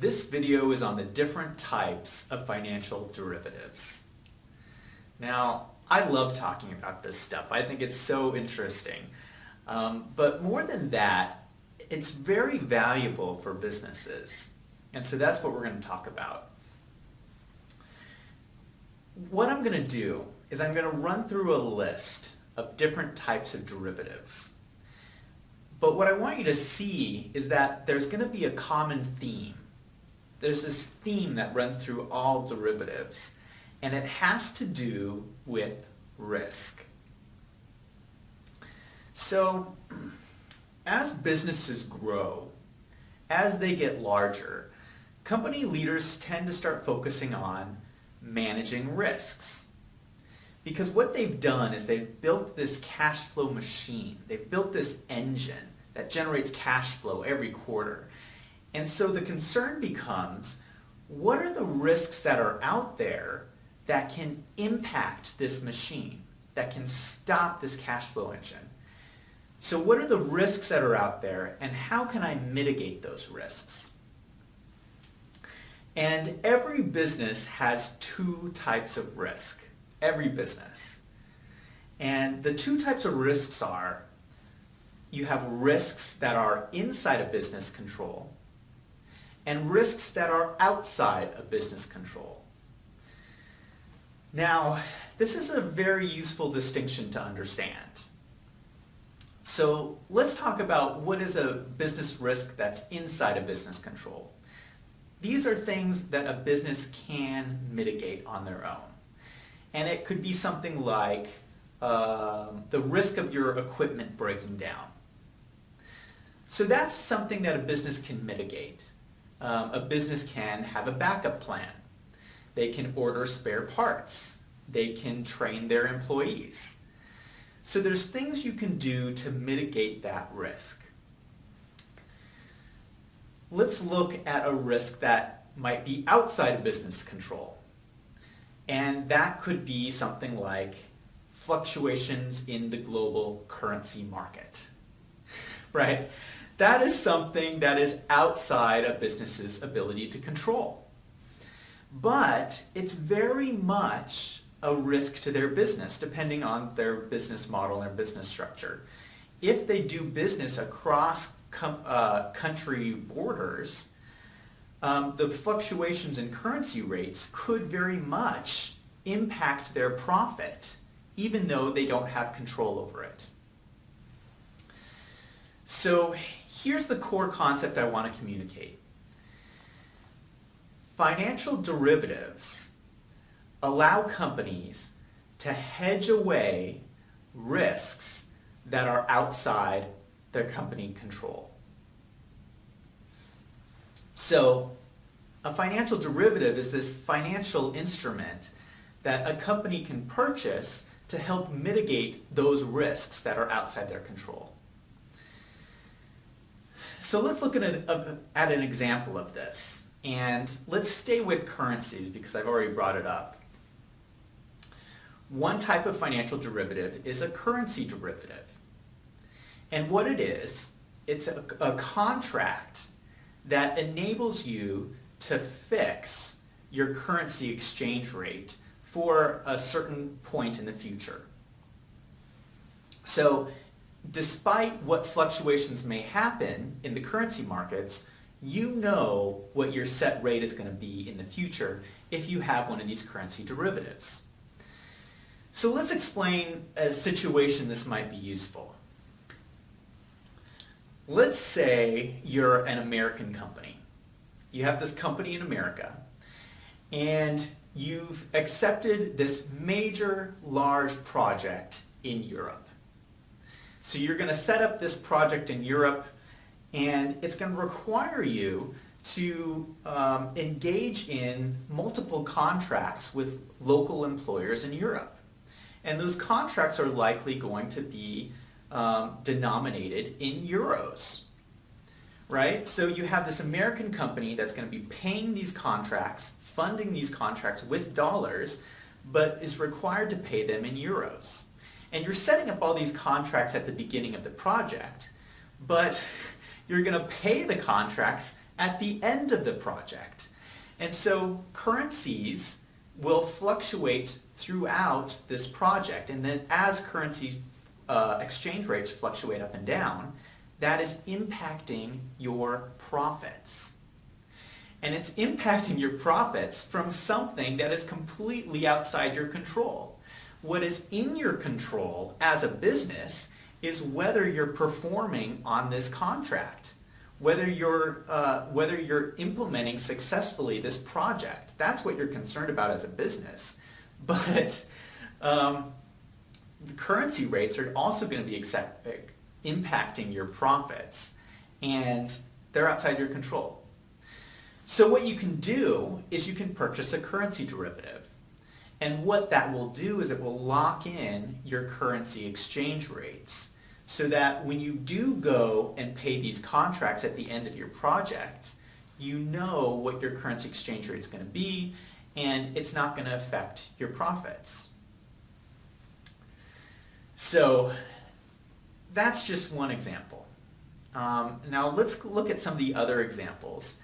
This video is on the different types of financial derivatives. Now, I love talking about this stuff. I think it's so interesting. But more than that, it's very valuable for businesses. And so that's what we're going to talk about. What I'm going to do is I'm going to run through a list of different types of derivatives. But what I want you to see is that there's going to be a common theme. There's this theme that runs through all derivatives, and it has to do with risk. So, as businesses grow, as they get larger, company leaders tend to start focusing on managing risks. Because what they've done is they've built this cash flow machine. They've built this engine that generates cash flow every quarter. And so the concern becomes, what are the risks that are out there that can impact this machine, that can stop this cash flow engine? So what are the risks that are out there, and how can I mitigate those risks? And every business has two types of risk. Every business. And the two types of risks are, you have risks that are inside a business control and risks that are outside of business control. Now, this is a very useful distinction to understand. So let's talk about what is a business risk that's inside a business control. These are things that a business can mitigate on their own. And it could be something like the risk of your equipment breaking down. So that's something that a business can mitigate. A business can have a backup plan. They can order spare parts. They can train their employees. So there's things you can do to mitigate that risk. Let's look at a risk that might be outside of business control. And that could be something like fluctuations in the global currency market, right? That is something that is outside a business's ability to control. But it's very much a risk to their business, depending on their business model and their business structure. If they do business across country borders, the fluctuations in currency rates could very much impact their profit, even though they don't have control over it. So here's the core concept I want to communicate. Financial derivatives allow companies to hedge away risks that are outside their company control. So a financial derivative is this financial instrument that a company can purchase to help mitigate those risks that are outside their control. So let's look at an example of this. And let's stay with currencies because I've already brought it up. One type of financial derivative is a currency derivative. And what it is, it's a contract that enables you to fix your currency exchange rate for a certain point in the future. So despite what fluctuations may happen in the currency markets, you know what your set rate is going to be in the future if you have one of these currency derivatives. So let's explain a situation this might be useful. Let's say you're an American company. You have this company in America, and you've accepted this major, large project in Europe. So you're going to set up this project in Europe, and it's going to require you to engage in multiple contracts with local employers in Europe. And those contracts are likely going to be denominated in euros, right? So you have this American company that's going to be paying these contracts, funding these contracts with dollars, but is required to pay them in euros. And you're setting up all these contracts at the beginning of the project, but you're going to pay the contracts at the end of the project. And so currencies will fluctuate throughout this project, and then as currency exchange rates fluctuate up and down, that is impacting your profits. And it's impacting your profits from something that is completely outside your control. What is in your control as a business is whether you're performing on this contract, whether you're implementing successfully this project. That's what you're concerned about as a business. But the currency rates are also going to be impacting your profits, and they're outside your control. So what you can do is you can purchase a currency derivative. And what that will do is it will lock in your currency exchange rates so that when you do go and pay these contracts at the end of your project, you know what your currency exchange rate is going to be, and it's not going to affect your profits. So that's just one example. Now let's look at some of the other examples.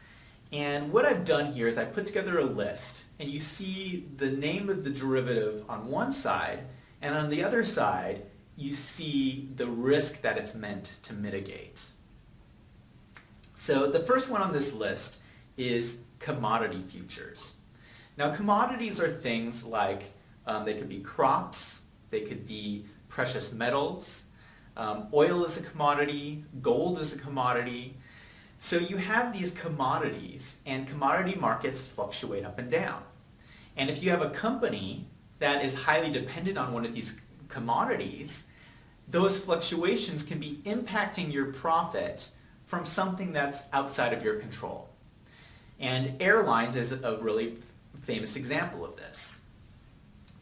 And what I've done here is I put together a list, and you see the name of the derivative on one side, and on the other side you see the risk that it's meant to mitigate. So the first one on this list is commodity futures. Now commodities are things like, they could be crops, they could be precious metals, oil is a commodity, gold is a commodity. So you have these commodities, and commodity markets fluctuate up and down. And if you have a company that is highly dependent on one of these commodities, those fluctuations can be impacting your profit from something that's outside of your control. And airlines is a really famous example of this.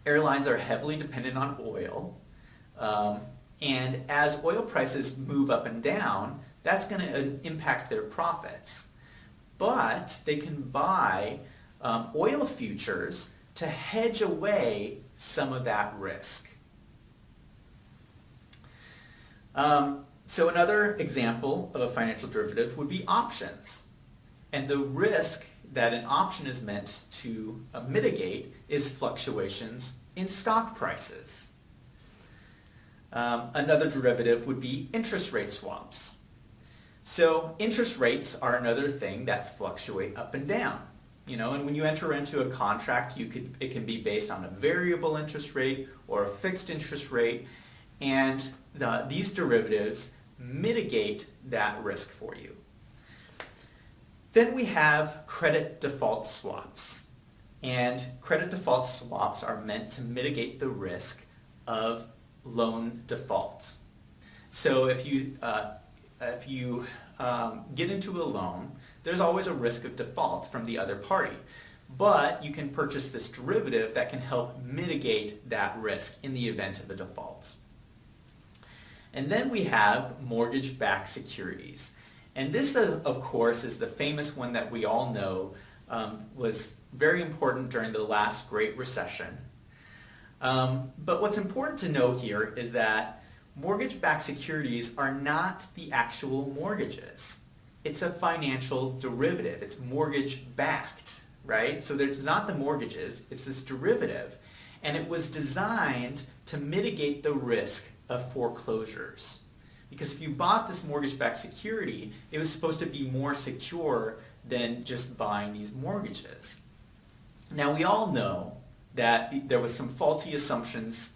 Airlines are heavily dependent on oil, and as oil prices move up and down, that's going to impact their profits. But they can buy oil futures to hedge away some of that risk. So another example of a financial derivative would be options. And the risk that an option is meant to mitigate is fluctuations in stock prices. Another derivative would be interest rate swaps. So interest rates are another thing that fluctuate up and down. And when you enter into a contract, it can be based on a variable interest rate or a fixed interest rate, and these derivatives mitigate that risk for you. Then we have credit default swaps. And credit default swaps are meant to mitigate the risk of loan default. So if you get into a loan, there's always a risk of default from the other party. But you can purchase this derivative that can help mitigate that risk in the event of a default. And then we have mortgage-backed securities. And this, of course, is the famous one that we all know was very important during the last Great Recession. But what's important to know here is that mortgage-backed securities are not the actual mortgages. It's a financial derivative. It's mortgage-backed, right? So there's not the mortgages, it's this derivative. And it was designed to mitigate the risk of foreclosures. Because if you bought this mortgage-backed security, it was supposed to be more secure than just buying these mortgages. Now we all know that there was some faulty assumptions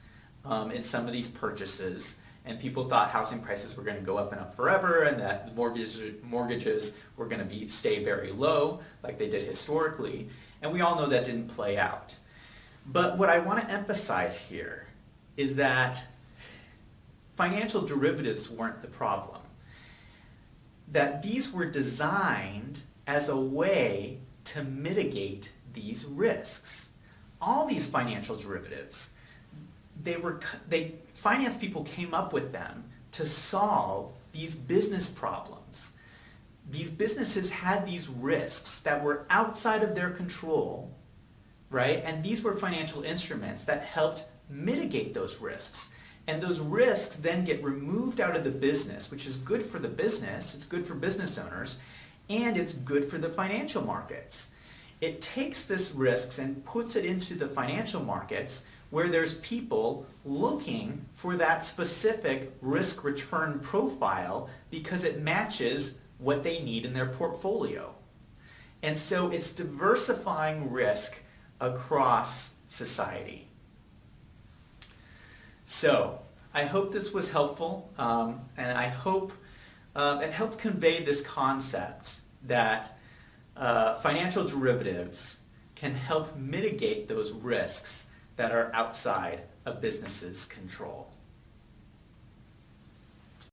in some of these purchases, and people thought housing prices were going to go up and up forever, and that the mortgages were going to stay very low, like they did historically, and we all know that didn't play out. But what I want to emphasize here is that financial derivatives weren't the problem. That these were designed as a way to mitigate these risks. All these financial derivatives, finance people came up with them to solve these business problems. These businesses had these risks that were outside of their control, right? And these were financial instruments that helped mitigate those risks. And those risks then get removed out of the business, which is good for the business, it's good for business owners, and it's good for the financial markets. It takes this risks and puts it into the financial markets where there's people looking for that specific risk-return profile because it matches what they need in their portfolio. And so it's diversifying risk across society. So I hope this was helpful, and I hope it helped convey this concept that financial derivatives can help mitigate those risks that are outside a business's control.